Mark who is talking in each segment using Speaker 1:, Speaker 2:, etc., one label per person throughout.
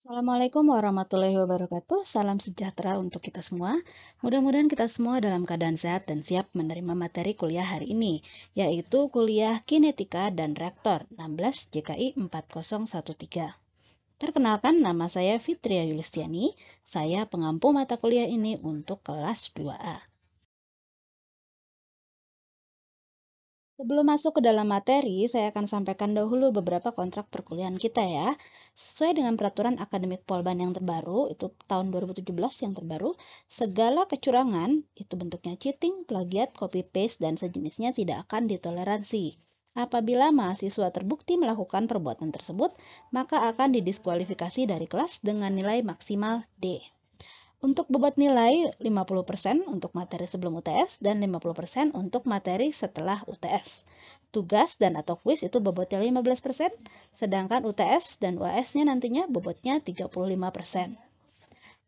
Speaker 1: Assalamualaikum warahmatullahi wabarakatuh. Salam sejahtera untuk kita semua. Mudah-mudahan kita semua dalam keadaan sehat dan siap menerima materi kuliah hari ini, yaitu kuliah Kinetika dan Reaktor 16 JKI 4013. Perkenalkan, nama saya Fitria Yulistiani. Saya pengampu mata kuliah ini untuk kelas 2A. Sebelum masuk ke dalam materi, saya akan sampaikan dahulu beberapa kontrak perkuliahan kita ya. Sesuai dengan peraturan akademik Polban yang terbaru, itu tahun 2017 yang terbaru, segala kecurangan, itu bentuknya cheating, plagiat, copy-paste, dan sejenisnya tidak akan ditoleransi. Apabila mahasiswa terbukti melakukan perbuatan tersebut, maka akan didiskualifikasi dari kelas dengan nilai maksimal D. Untuk bobot nilai 50% untuk materi sebelum UTS dan 50% untuk materi setelah UTS. Tugas dan atau kuis itu bobotnya 15%, sedangkan UTS dan UAS-nya nantinya bobotnya 35%.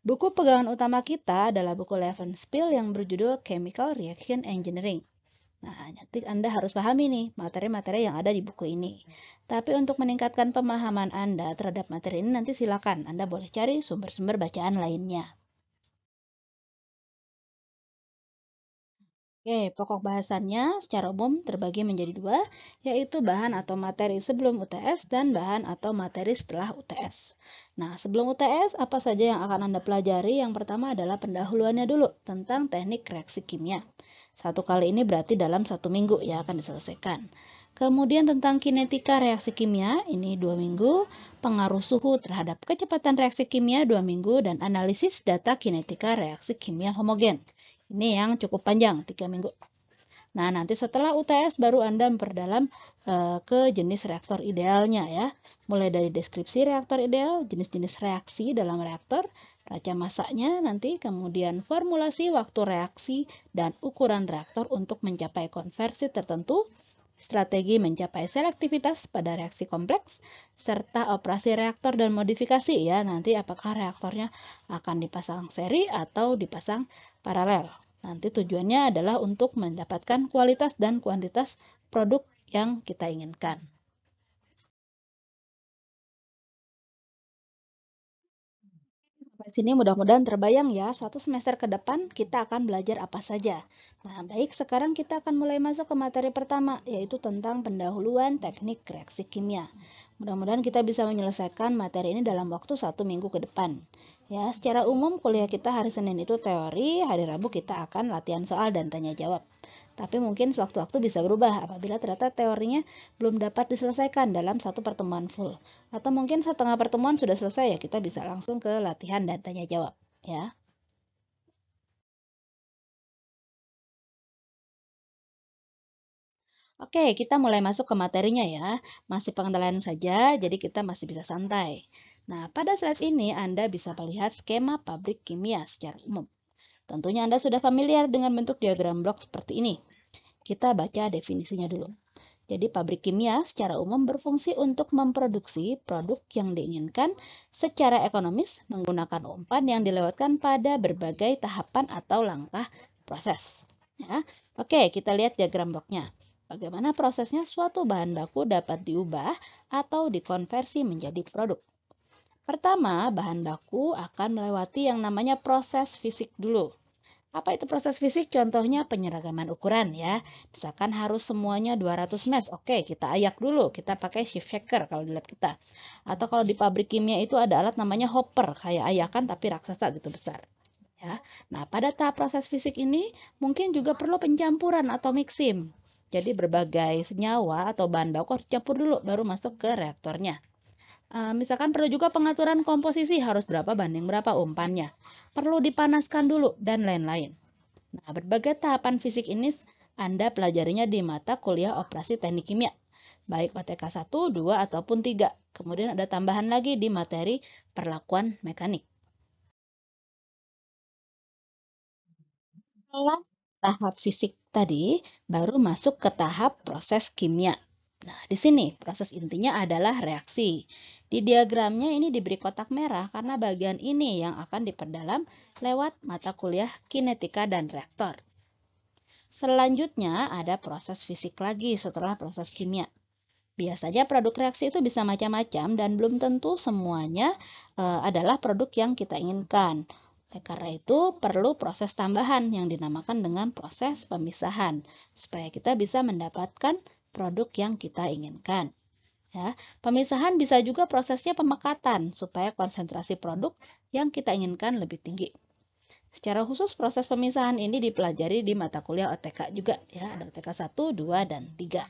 Speaker 1: Buku pegangan utama kita adalah buku Levenspiel yang berjudul Chemical Reaction Engineering. Nah, nanti Anda harus pahami nih materi-materi yang ada di buku ini. Tapi untuk meningkatkan pemahaman Anda terhadap materi ini nanti silakan Anda boleh cari sumber-sumber bacaan lainnya. Oke, pokok bahasannya secara umum terbagi menjadi dua, yaitu bahan atau materi sebelum UTS dan bahan atau materi setelah UTS. Nah, sebelum UTS, apa saja yang akan Anda pelajari? Yang pertama adalah pendahuluannya dulu tentang teknik reaksi kimia. Satu kali ini berarti dalam 1 minggu ya akan diselesaikan. Kemudian tentang kinetika reaksi kimia, ini 2 minggu, pengaruh suhu terhadap kecepatan reaksi kimia 2 minggu, dan analisis data kinetika reaksi kimia homogen. Ini yang cukup panjang, 3 minggu. Nah, nanti setelah UTS baru Anda memperdalam ke jenis reaktor idealnya ya. Mulai dari deskripsi reaktor ideal, jenis-jenis reaksi dalam reaktor, raca masaknya nanti, kemudian formulasi waktu reaksi dan ukuran reaktor untuk mencapai konversi tertentu, strategi mencapai selektivitas pada reaksi kompleks, serta operasi reaktor dan modifikasi ya. Nanti apakah reaktornya akan dipasang seri atau dipasang paralel. Nanti tujuannya adalah untuk mendapatkan kualitas dan kuantitas produk yang kita inginkan. Sampai sini mudah-mudahan terbayang ya, 1 semester ke depan kita akan belajar apa saja. Nah, baik, sekarang kita akan mulai masuk ke materi pertama, yaitu tentang pendahuluan teknik reaksi kimia. Mudah-mudahan kita bisa menyelesaikan materi ini dalam waktu 1 minggu ke depan. Ya, secara umum kuliah kita hari Senin itu teori, hari Rabu kita akan latihan soal dan tanya jawab. Tapi mungkin sewaktu-waktu bisa berubah apabila ternyata teorinya belum dapat diselesaikan dalam satu pertemuan full. Atau mungkin setengah pertemuan sudah selesai ya, kita bisa langsung ke latihan dan tanya jawab ya. Oke, kita mulai masuk ke materinya ya. Masih pengenalan saja, jadi kita masih bisa santai. Nah, pada slide ini Anda bisa melihat skema pabrik kimia secara umum. Tentunya Anda sudah familiar dengan bentuk diagram blok seperti ini. Kita baca definisinya dulu. Jadi pabrik kimia secara umum berfungsi untuk memproduksi produk yang diinginkan secara ekonomis menggunakan umpan yang dilewatkan pada berbagai tahapan atau langkah proses. Ya. Oke, kita lihat diagram bloknya. Bagaimana prosesnya suatu bahan baku dapat diubah atau dikonversi menjadi produk. Pertama, bahan baku akan melewati yang namanya proses fisik dulu. Apa itu proses fisik? Contohnya penyeragaman ukuran ya. Misalkan harus semuanya 200 mesh. Oke, kita ayak dulu. Kita pakai shift shaker kalau di lab kita. Atau kalau di pabrik kimia itu ada alat namanya hopper. Kayak ayakan tapi raksasa gitu besar. Ya. Nah, pada tahap proses fisik ini mungkin juga perlu pencampuran atau mixing. Jadi berbagai senyawa atau bahan baku harus campur dulu baru masuk ke reaktornya. Misalkan perlu juga pengaturan komposisi harus berapa banding berapa umpannya. Perlu dipanaskan dulu dan lain-lain. Nah, berbagai tahapan fisik ini Anda pelajarinya di mata kuliah operasi teknik kimia, baik OTK 1, 2, ataupun 3. Kemudian ada tambahan lagi di materi perlakuan mekanik. Setelah tahap fisik tadi, baru masuk ke tahap proses kimia. Nah, di sini proses intinya adalah reaksi. Di diagramnya ini diberi kotak merah karena bagian ini yang akan diperdalam lewat mata kuliah kinetika dan reaktor. Selanjutnya ada proses fisik lagi setelah proses kimia. Biasanya produk reaksi itu bisa macam-macam dan belum tentu semuanya adalah produk yang kita inginkan. Oleh karena itu, perlu proses tambahan yang dinamakan dengan proses pemisahan, supaya kita bisa mendapatkan produk yang kita inginkan. Ya, pemisahan bisa juga prosesnya pemekatan, supaya konsentrasi produk yang kita inginkan lebih tinggi. Secara khusus, proses pemisahan ini dipelajari di mata kuliah OTK juga, ya, ada OTK 1, 2, dan 3.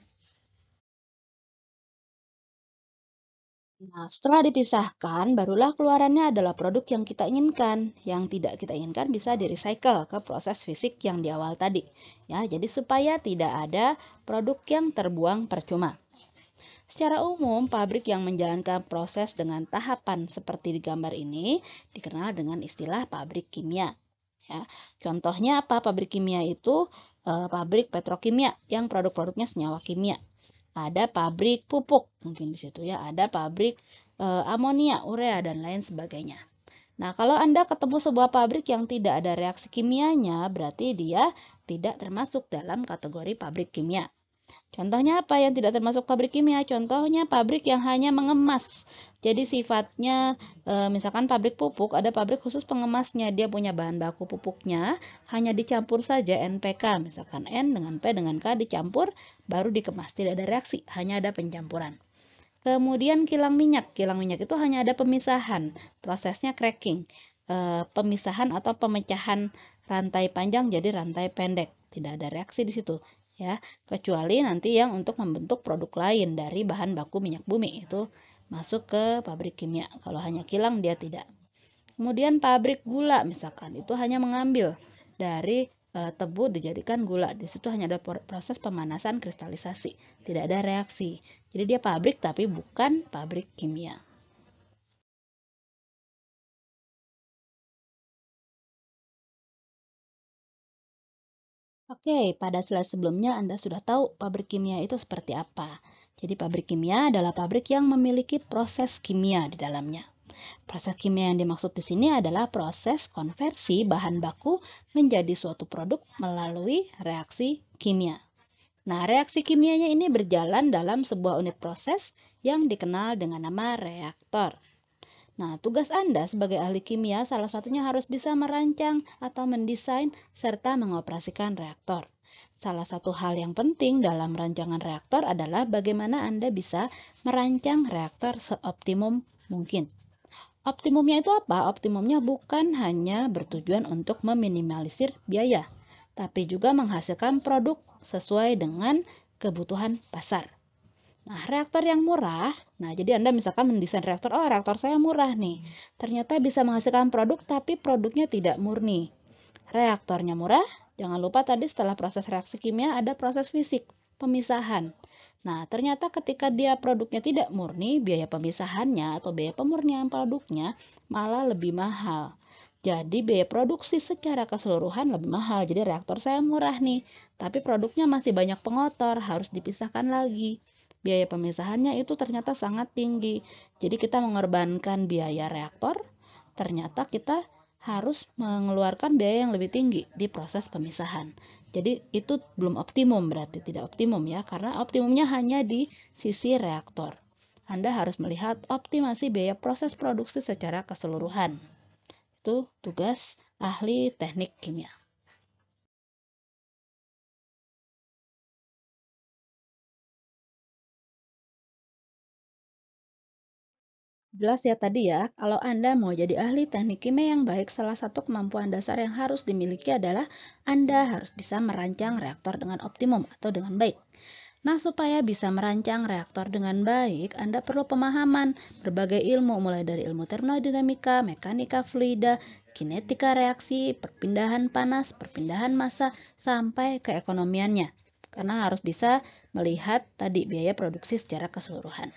Speaker 1: Nah, setelah dipisahkan, barulah keluarannya adalah produk yang kita inginkan. Yang tidak kita inginkan bisa di-recycle ke proses fisik yang di awal tadi. Ya, jadi supaya tidak ada produk yang terbuang percuma. Secara umum, pabrik yang menjalankan proses dengan tahapan seperti di gambar ini dikenal dengan istilah pabrik kimia. Ya, contohnya apa? Pabrik kimia itu pabrik petrokimia yang produk-produknya senyawa kimia. Ada pabrik pupuk, mungkin di situ ya, ada pabrik amonia, urea, dan lain sebagainya. Nah, kalau Anda ketemu sebuah pabrik yang tidak ada reaksi kimianya, berarti dia tidak termasuk dalam kategori pabrik kimia. Contohnya apa yang tidak termasuk pabrik kimia? Contohnya pabrik yang hanya mengemas. Jadi sifatnya, misalkan pabrik pupuk, ada pabrik khusus pengemasnya. Dia punya bahan baku pupuknya, hanya dicampur saja NPK. Misalkan N dengan P dengan K dicampur, baru dikemas. Tidak ada reaksi, hanya ada pencampuran. Kemudian kilang minyak. Kilang minyak itu hanya ada pemisahan. Prosesnya cracking. Pemisahan atau pemecahan rantai panjang jadi rantai pendek. Tidak ada reaksi di situ. Ya, kecuali nanti yang untuk membentuk produk lain dari bahan baku minyak bumi itu masuk ke pabrik kimia. Kalau hanya kilang dia tidak. Kemudian pabrik gula misalkan itu hanya mengambil dari tebu dijadikan gula. Di situ hanya ada proses pemanasan kristalisasi, tidak ada reaksi. Jadi dia pabrik tapi bukan pabrik kimia. Oke, pada slide sebelumnya Anda sudah tahu pabrik kimia itu seperti apa. Jadi pabrik kimia adalah pabrik yang memiliki proses kimia di dalamnya. Proses kimia yang dimaksud di sini adalah proses konversi bahan baku menjadi suatu produk melalui reaksi kimia. Nah, reaksi kimianya ini berjalan dalam sebuah unit proses yang dikenal dengan nama reaktor. Nah, tugas Anda sebagai ahli kimia salah satunya harus bisa merancang atau mendesain serta mengoperasikan reaktor. Salah satu hal yang penting dalam rancangan reaktor adalah bagaimana Anda bisa merancang reaktor seoptimum mungkin. Optimumnya itu apa? Optimumnya bukan hanya bertujuan untuk meminimalisir biaya, tapi juga menghasilkan produk sesuai dengan kebutuhan pasar. Nah, reaktor yang murah, nah jadi Anda misalkan mendesain reaktor, oh reaktor saya murah nih. Ternyata bisa menghasilkan produk, tapi produknya tidak murni. Reaktornya murah, jangan lupa tadi setelah proses reaksi kimia ada proses fisik, pemisahan. Nah, ternyata ketika dia produknya tidak murni, biaya pemisahannya atau biaya pemurnian produknya malah lebih mahal. Jadi biaya produksi secara keseluruhan lebih mahal. Jadi reaktor saya murah nih, tapi produknya masih banyak pengotor, harus dipisahkan lagi. Biaya pemisahannya itu ternyata sangat tinggi. Jadi kita mengorbankan biaya reaktor, ternyata kita harus mengeluarkan biaya yang lebih tinggi di proses pemisahan. Jadi itu belum optimum, berarti tidak optimum ya, karena optimumnya hanya di sisi reaktor. Anda harus melihat optimasi biaya proses produksi secara keseluruhan. Itu tugas ahli teknik kimia. Jelas ya tadi ya, kalau Anda mau jadi ahli teknik kimia yang baik, salah satu kemampuan dasar yang harus dimiliki adalah Anda harus bisa merancang reaktor dengan optimum atau dengan baik. Nah, supaya bisa merancang reaktor dengan baik, Anda perlu pemahaman berbagai ilmu, mulai dari ilmu termodinamika, mekanika fluida, kinetika reaksi, perpindahan panas, perpindahan massa, sampai keekonomiannya. Karena harus bisa melihat tadi biaya produksi secara keseluruhan.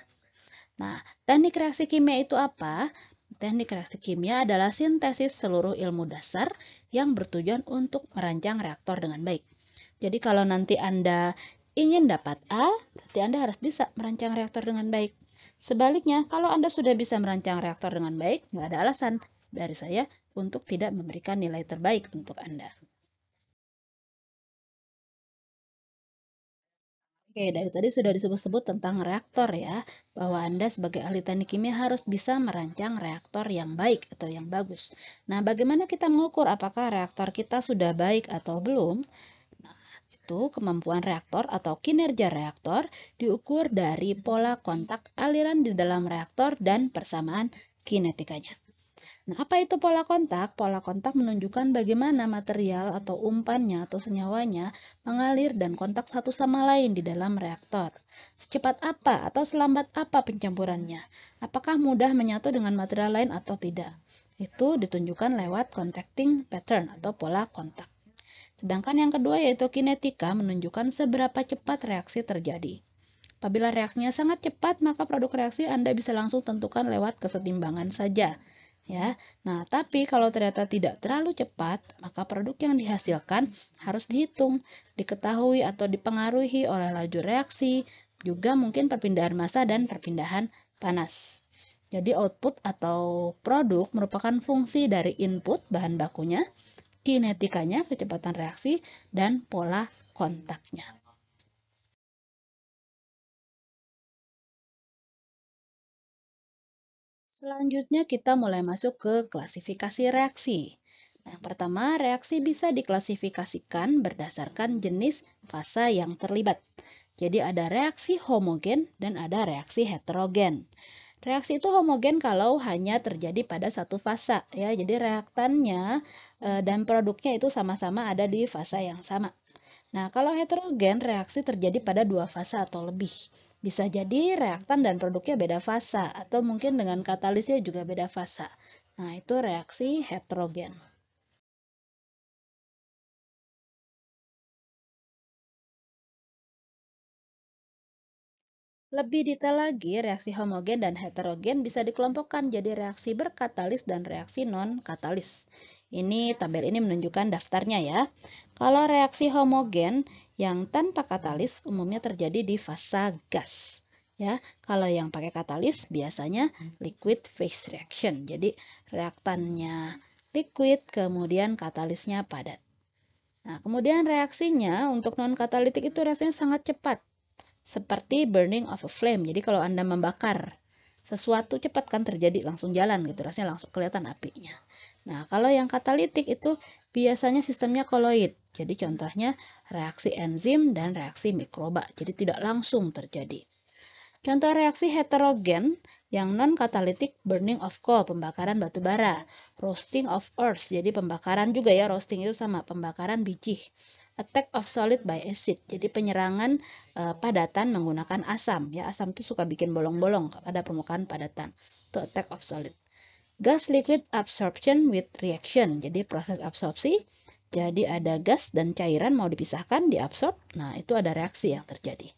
Speaker 1: Nah, teknik reaksi kimia itu apa? Teknik reaksi kimia adalah sintesis seluruh ilmu dasar yang bertujuan untuk merancang reaktor dengan baik. Jadi kalau nanti Anda ingin dapat A, berarti Anda harus bisa merancang reaktor dengan baik. Sebaliknya, kalau Anda sudah bisa merancang reaktor dengan baik, nggak ada alasan dari saya untuk tidak memberikan nilai terbaik untuk Anda. Oke, dari tadi sudah disebut-sebut tentang reaktor ya, bahwa Anda sebagai ahli teknik kimia harus bisa merancang reaktor yang baik atau yang bagus. Nah, bagaimana kita mengukur apakah reaktor kita sudah baik atau belum? Nah, itu kemampuan reaktor atau kinerja reaktor diukur dari pola kontak aliran di dalam reaktor dan persamaan kinetikanya. Nah, apa itu pola kontak? Pola kontak menunjukkan bagaimana material atau umpannya atau senyawanya mengalir dan kontak satu sama lain di dalam reaktor. Secepat apa atau selambat apa pencampurannya? Apakah mudah menyatu dengan material lain atau tidak? Itu ditunjukkan lewat contacting pattern atau pola kontak. Sedangkan yang kedua yaitu kinetika menunjukkan seberapa cepat reaksi terjadi. Apabila reaksinya sangat cepat, maka produk reaksi Anda bisa langsung tentukan lewat kesetimbangan saja. Ya. Nah, tapi kalau ternyata tidak terlalu cepat, maka produk yang dihasilkan harus dihitung, diketahui atau dipengaruhi oleh laju reaksi, juga mungkin perpindahan massa dan perpindahan panas. Jadi output atau produk merupakan fungsi dari input bahan bakunya, kinetikanya, kecepatan reaksi, dan pola kontaknya. Selanjutnya kita mulai masuk ke klasifikasi reaksi. Nah, yang pertama, reaksi bisa diklasifikasikan berdasarkan jenis fasa yang terlibat. Jadi ada reaksi homogen dan ada reaksi heterogen. Reaksi itu homogen kalau hanya terjadi pada satu fasa ya. Jadi reaktannya dan produknya itu sama-sama ada di fasa yang sama. Nah, kalau heterogen, reaksi terjadi pada dua fasa atau lebih. Bisa jadi reaktan dan produknya beda fasa, atau mungkin dengan katalisnya juga beda fasa. Nah, itu reaksi heterogen. Lebih detail lagi, reaksi homogen dan heterogen bisa dikelompokkan jadi reaksi berkatalis dan reaksi non-katalis. Ini tabel ini menunjukkan daftarnya ya. Kalau reaksi homogen yang tanpa katalis umumnya terjadi di fasa gas. Ya, kalau yang pakai katalis biasanya liquid phase reaction. Jadi reaktannya liquid, kemudian katalisnya padat. Nah, kemudian reaksinya untuk non-katalitik itu reaksinya sangat cepat seperti burning of a flame. Jadi kalau Anda membakar sesuatu cepat kan terjadi langsung jalan gitu, rasanya langsung kelihatan apinya. Nah, kalau yang katalitik itu biasanya sistemnya koloid. Jadi contohnya reaksi enzim dan reaksi mikroba. Jadi tidak langsung terjadi. Contoh reaksi heterogen yang non-katalitik burning of coal, pembakaran batu bara, roasting of earth, jadi pembakaran juga ya, roasting itu sama, pembakaran biji, attack of solid by acid, jadi penyerangan padatan menggunakan asam, ya asam itu suka bikin bolong-bolong pada permukaan padatan, itu attack of solid. Gas liquid absorption with reaction, jadi proses absorpsi, jadi ada gas dan cairan mau dipisahkan, diabsorb, nah itu ada reaksi yang terjadi.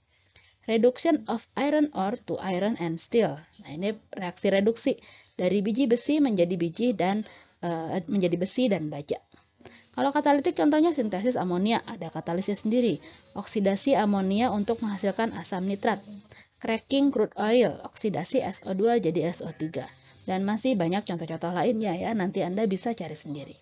Speaker 1: Reduction of iron ore to iron and steel. Nah, ini reaksi reduksi dari biji besi menjadi biji dan menjadi besi dan baja. Kalau katalitik contohnya sintesis amonia, ada katalisnya sendiri. Oksidasi amonia untuk menghasilkan asam nitrat. Cracking crude oil, oksidasi SO2 jadi SO3. Dan masih banyak contoh-contoh lainnya ya, nanti Anda bisa cari sendiri.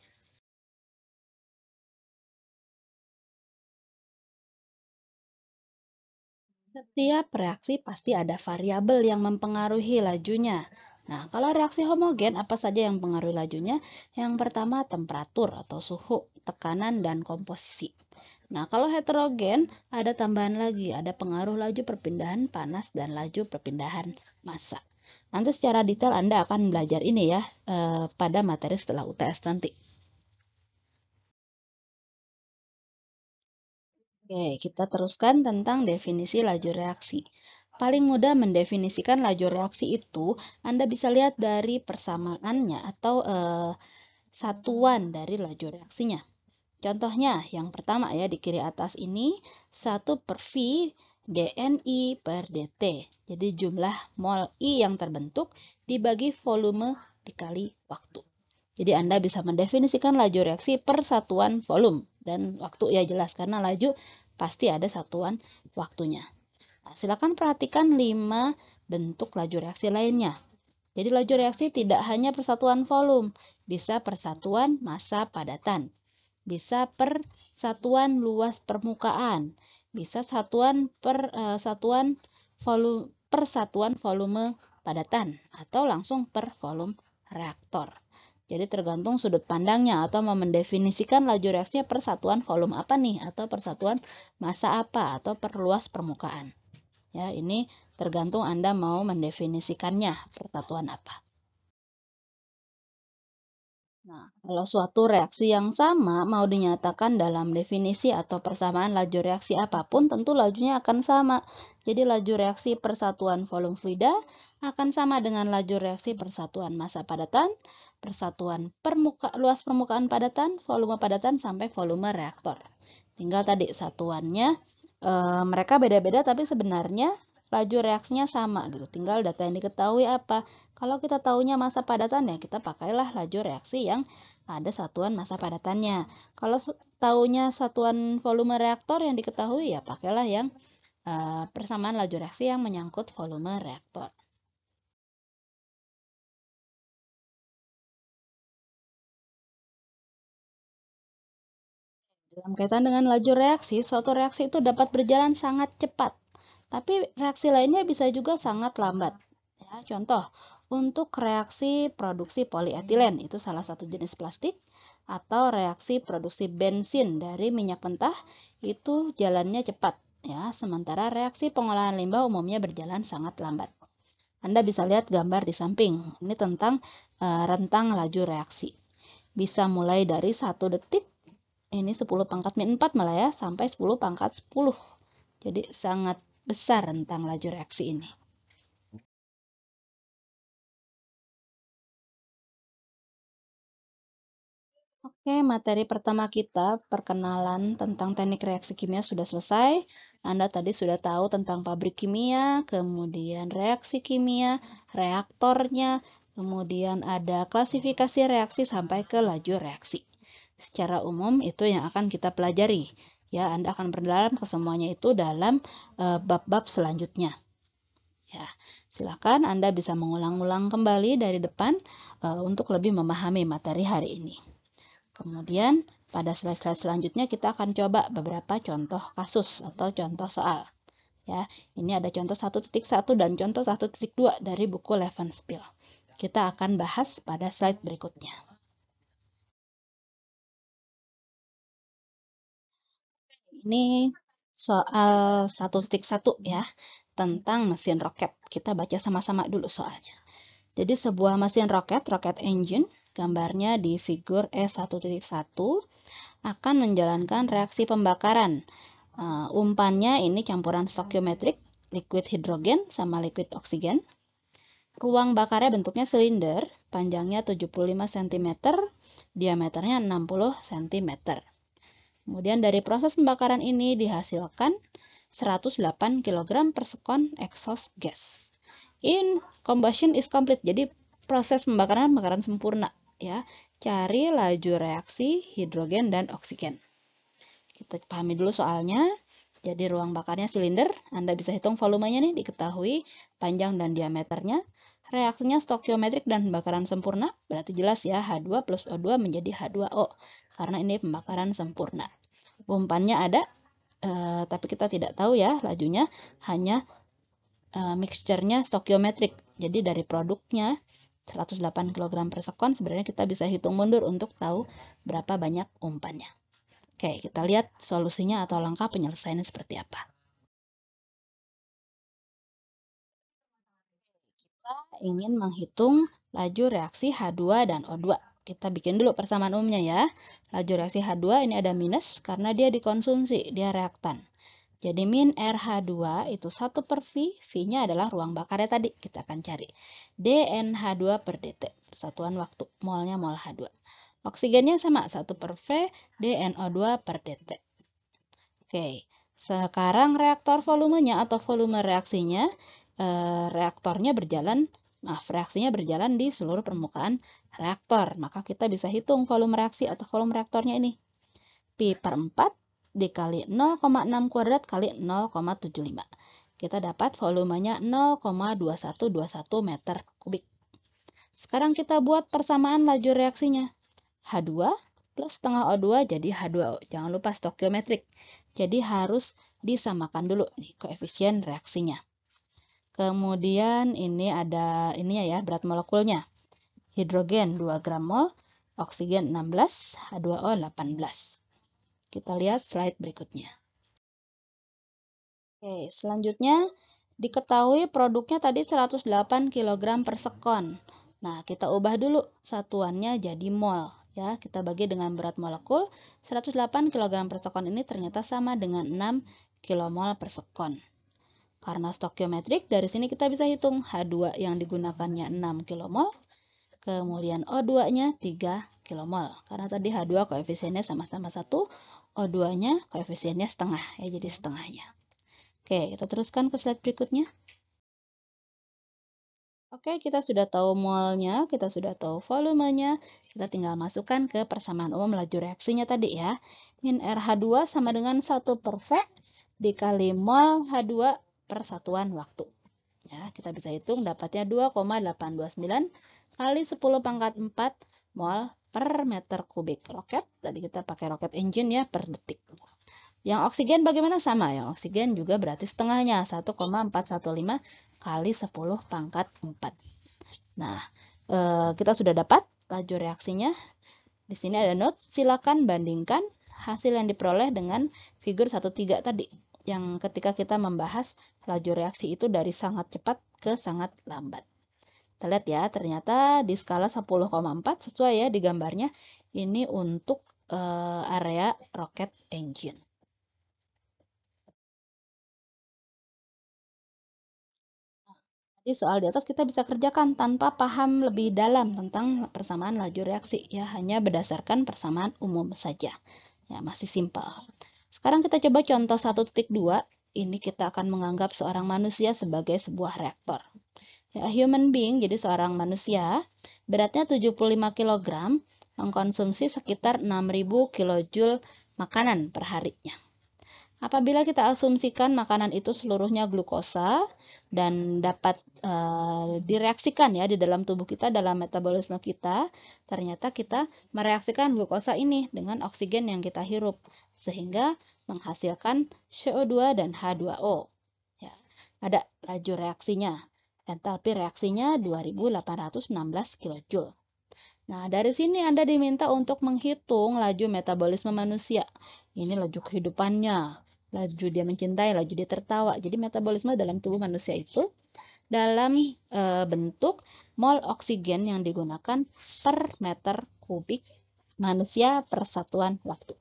Speaker 1: Setiap reaksi pasti ada variabel yang mempengaruhi lajunya. Nah, kalau reaksi homogen, apa saja yang mempengaruhi lajunya? Yang pertama, temperatur atau suhu, tekanan, dan komposisi. Nah, kalau heterogen, ada tambahan lagi, ada pengaruh laju perpindahan panas dan laju perpindahan massa. Nanti secara detail Anda akan belajar ini ya, pada materi setelah UTS nanti. Oke, kita teruskan tentang definisi laju reaksi. Paling mudah mendefinisikan laju reaksi itu, Anda bisa lihat dari persamaannya atau satuan dari laju reaksinya. Contohnya, yang pertama ya di kiri atas ini, 1 per V dNI per dt. Jadi jumlah mol I yang terbentuk dibagi volume dikali waktu. Jadi Anda bisa mendefinisikan laju reaksi per satuan volume. Dan waktu ya jelas, karena laju pasti ada satuan waktunya. Nah, silakan perhatikan 5 bentuk laju reaksi lainnya. Jadi laju reaksi tidak hanya persatuan volume, bisa persatuan massa padatan, bisa persatuan luas permukaan, bisa satuan volume padatan atau langsung per volume reaktor. Jadi tergantung sudut pandangnya atau mau mendefinisikan laju reaksinya per satuan volume apa nih, atau per satuan massa apa, atau per luas permukaan. Ya, ini tergantung Anda mau mendefinisikannya per satuan apa. Nah, kalau suatu reaksi yang sama mau dinyatakan dalam definisi atau persamaan laju reaksi apapun, tentu lajunya akan sama. Jadi laju reaksi persatuan volume fluida akan sama dengan laju reaksi persatuan massa padatan, persatuan luas permukaan padatan, volume padatan, sampai volume reaktor. Tinggal tadi satuannya, mereka beda-beda tapi sebenarnya laju reaksinya sama gitu. Tinggal data yang diketahui apa. Kalau kita tahunya massa padatan, ya kita pakailah laju reaksi yang ada satuan massa padatannya. Kalau tahunya satuan volume reaktor yang diketahui, ya pakailah yang persamaan laju reaksi yang menyangkut volume reaktor. Dalam kaitan dengan laju reaksi, suatu reaksi itu dapat berjalan sangat cepat, tapi reaksi lainnya bisa juga sangat lambat. Ya, contoh, untuk reaksi produksi polietilen, itu salah satu jenis plastik, atau reaksi produksi bensin dari minyak mentah, itu jalannya cepat. Ya, sementara reaksi pengolahan limbah umumnya berjalan sangat lambat. Anda bisa lihat gambar di samping. Ini tentang rentang laju reaksi. Bisa mulai dari 1 detik, ini 10 pangkat min 4 malah ya, sampai 10 pangkat 10. Jadi sangat besar rentang laju reaksi ini. Oke, materi pertama kita, perkenalan tentang teknik reaksi kimia, sudah selesai. Anda tadi sudah tahu tentang pabrik kimia, kemudian reaksi kimia, reaktornya, kemudian ada klasifikasi reaksi sampai ke laju reaksi. Secara umum itu yang akan kita pelajari. Ya, Anda akan berdalam ke semuanya itu dalam bab-bab selanjutnya. Ya, silakan Anda bisa mengulang-ulang kembali dari depan untuk lebih memahami materi hari ini. Kemudian pada slide-slide selanjutnya kita akan coba beberapa contoh kasus atau contoh soal. Ya, ini ada contoh 1.1 dan contoh 1.2 dari buku Levenspiel. Kita akan bahas pada slide berikutnya. Ini soal 1.1 ya, tentang mesin roket. Kita baca sama-sama dulu soalnya. Jadi sebuah mesin roket engine, gambarnya di figur E1.1, akan menjalankan reaksi pembakaran. Umpannya ini campuran stokiometrik, liquid hidrogen sama liquid oksigen. Ruang bakarnya bentuknya silinder, panjangnya 75 cm, diameternya 60 cm. Kemudian dari proses pembakaran ini dihasilkan 108 kg per sekon exhaust gas. In combustion is complete. Jadi proses pembakaran sempurna ya. Cari laju reaksi hidrogen dan oksigen. Kita pahami dulu soalnya. Jadi ruang bakarnya silinder, Anda bisa hitung volumenya nih, diketahui panjang dan diameternya. Reaksinya stokiometrik dan pembakaran sempurna, berarti jelas ya H2 plus O2 menjadi H2O, karena ini pembakaran sempurna. Umpannya ada, tapi kita tidak tahu ya lajunya, hanya mixture-nya stokiometrik. Jadi dari produknya 108 kg per sekon, sebenarnya kita bisa hitung mundur untuk tahu berapa banyak umpannya. Oke, kita lihat solusinya atau langkah penyelesaiannya seperti apa. Kita ingin menghitung laju reaksi H2 dan O2. Kita bikin dulu persamaan umumnya ya. Laju reaksi H2 ini ada minus karena dia dikonsumsi, dia reaktan. Jadi min RH2 itu 1 per V, V-nya adalah ruang bakarnya tadi, kita akan cari. dNH2 per dt, satuan waktu, molnya mol H2. Oksigennya sama, 1 per V, dNO2 per dt. Oke, sekarang reaktor volumenya atau volume reaksinya, reaksinya berjalan di seluruh permukaan reaktor. Maka kita bisa hitung volume reaksi atau volume reaktornya ini. Pi per 4 dikali 0,6 kuadrat kali 0,75. Kita dapat volumenya 0,2121 meter kubik. Sekarang kita buat persamaan laju reaksinya. H2 plus setengah O2 jadi H2O. Jangan lupa stokiometrik. jadi harus disamakan dulu nih koefisien reaksinya. Kemudian ini ada ya berat molekulnya. Hidrogen 2 gram mol, oksigen 16, H2O 18. Kita lihat slide berikutnya. Oke, selanjutnya diketahui produknya tadi 108 kg per sekon. Nah, kita ubah dulu satuannya jadi mol. Ya, kita bagi dengan berat molekul. 108 kg per sekon ini ternyata sama dengan 6 kmol per sekon. Karena stokiometrik, dari sini kita bisa hitung H2 yang digunakannya 6 kmol, kemudian O2-nya 3 kmol. Karena tadi H2 koefisiennya sama-sama 1, O2-nya koefisiennya setengah, ya jadi setengahnya. Oke, kita teruskan ke slide berikutnya. Oke, kita sudah tahu molnya, kita sudah tahu volumenya, kita tinggal masukkan ke persamaan umum laju reaksinya tadi ya. Min RH2 sama dengan 1 per V dikali mol H2 per satuan waktu. Ya, kita bisa hitung dapatnya 2,829 kali 10 pangkat 4 mol per meter kubik roket. Tadi kita pakai roket engine ya per detik. Yang oksigen bagaimana? Sama. Yang oksigen juga berarti setengahnya 1,415 kali 10 pangkat 4. Nah, kita sudah dapat laju reaksinya. Di sini ada note, silakan bandingkan hasil yang diperoleh dengan figur 1,3 tadi. Yang ketika kita membahas laju reaksi itu dari sangat cepat ke sangat lambat. Kita lihat ya, ternyata di skala 10,4 sesuai ya di gambarnya. Ini untuk area rocket engine. Di soal di atas kita bisa kerjakan tanpa paham lebih dalam tentang persamaan laju reaksi. Ya, hanya berdasarkan persamaan umum saja. Ya, masih simpel. Sekarang kita coba contoh 1.2. Ini kita akan menganggap seorang manusia sebagai sebuah reaktor. Ya, human being, jadi seorang manusia, beratnya 75 kg, mengkonsumsi sekitar 6.000 kJ makanan per harinya. Apabila kita asumsikan makanan itu seluruhnya glukosa dan dapat direaksikan ya di dalam tubuh kita, dalam metabolisme kita, ternyata kita mereaksikan glukosa ini dengan oksigen yang kita hirup, sehingga menghasilkan CO2 dan H2O. Ya, ada laju reaksinya. Entalpi reaksinya 2816 kJ. Nah, dari sini Anda diminta untuk menghitung laju metabolisme manusia. Ini laju kehidupannya, laju dia mencintai, laju dia tertawa. Jadi metabolisme dalam tubuh manusia itu dalam bentuk mol oksigen yang digunakan per meter kubik manusia per satuan waktu.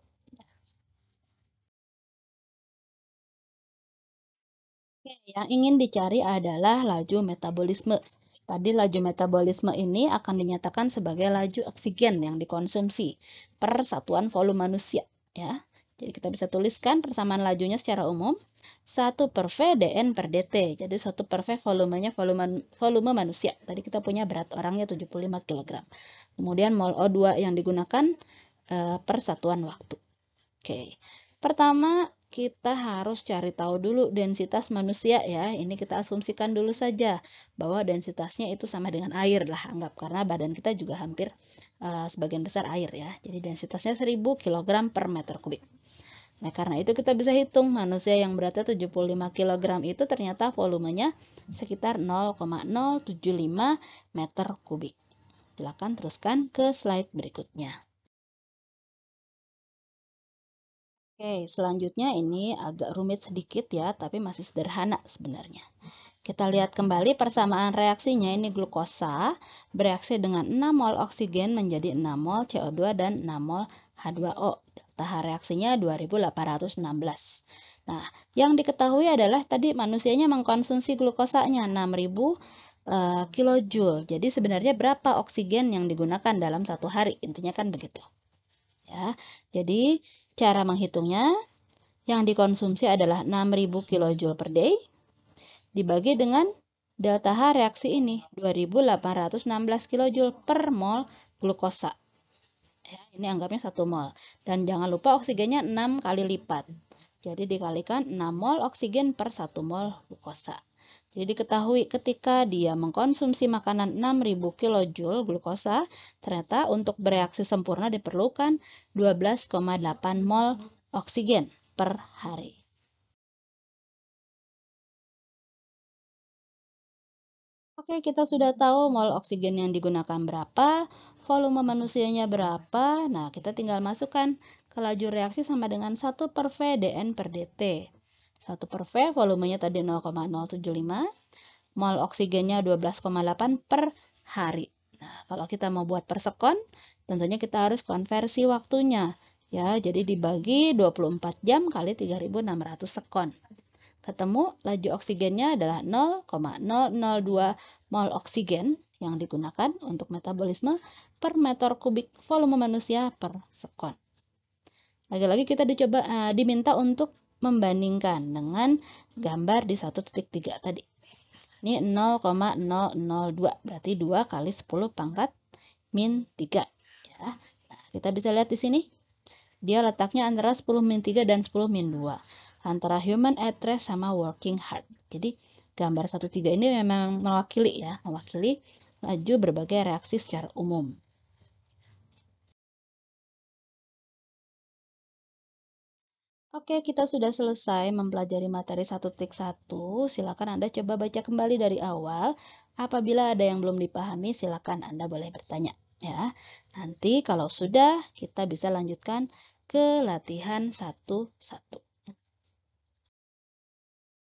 Speaker 1: Oke, yang ingin dicari adalah laju metabolisme. Tadi laju metabolisme ini akan dinyatakan sebagai laju oksigen yang dikonsumsi per satuan volume manusia. Ya. Jadi kita bisa tuliskan persamaan lajunya secara umum. 1 per V dN per dt. Jadi 1 per V volumenya volume manusia. Tadi kita punya berat orangnya 75 kg. Kemudian mol O2 yang digunakan per satuan waktu. Oke. Pertama, kita harus cari tahu dulu densitas manusia ya. Ini kita asumsikan dulu saja bahwa densitasnya itu sama dengan air lah, anggap, karena badan kita juga hampir sebagian besar air ya. Jadi densitasnya 1000 kg per meter kubik. Nah, karena itu kita bisa hitung manusia yang beratnya 75 kg itu ternyata volumenya sekitar 0,075 meter kubik. Silakan teruskan ke slide berikutnya. Oke, selanjutnya ini agak rumit sedikit ya, tapi masih sederhana sebenarnya. Kita lihat kembali persamaan reaksinya, ini glukosa bereaksi dengan 6 mol oksigen menjadi 6 mol CO2 dan 6 mol H2O. Delta reaksinya 2816. Nah, yang diketahui adalah tadi manusianya mengkonsumsi glukosanya 6000 kilojoule. Jadi sebenarnya berapa oksigen yang digunakan dalam satu hari? Intinya kan begitu. Ya, jadi cara menghitungnya, yang dikonsumsi adalah 6000 kJ per day, dibagi dengan delta H reaksi ini, 2816 kJ per mol glukosa. Ya, ini anggapnya 1 mol. Dan jangan lupa oksigennya 6 kali lipat. Jadi dikalikan 6 mol oksigen per 1 mol glukosa. Jadi diketahui ketika dia mengkonsumsi makanan 6000 kJ glukosa, ternyata untuk bereaksi sempurna diperlukan 12,8 mol oksigen. per hari. Oke, kita sudah tahu mol oksigen yang digunakan berapa, volume manusianya berapa. Nah, kita tinggal masukkan ke laju reaksi sama dengan 1 per V dN per dt. 1 per V volumenya tadi 0,075, mol oksigennya 12,8 per hari. Nah, kalau kita mau buat per sekon, tentunya kita harus konversi waktunya. Ya, jadi dibagi 24 jam kali 3.600 sekon. Ketemu laju oksigennya adalah 0,002 mol oksigen yang digunakan untuk metabolisme per meter kubik volume manusia per sekon. Lagi-lagi kita diminta untuk membandingkan dengan gambar di 1.3 tadi. Ini 0,002, berarti 2 kali 10 pangkat min 3. Ya. Nah, kita bisa lihat di sini. Dia letaknya antara 10 min 3 dan 10 min 2. Antara human at rest sama working hard. Jadi gambar 1.3 ini memang mewakili laju berbagai reaksi secara umum. Oke, kita sudah selesai mempelajari materi 1.1. Silakan Anda coba baca kembali dari awal. Apabila ada yang belum dipahami, silakan Anda boleh bertanya. Ya, nanti kalau sudah, kita bisa lanjutkan ke latihan 1.1.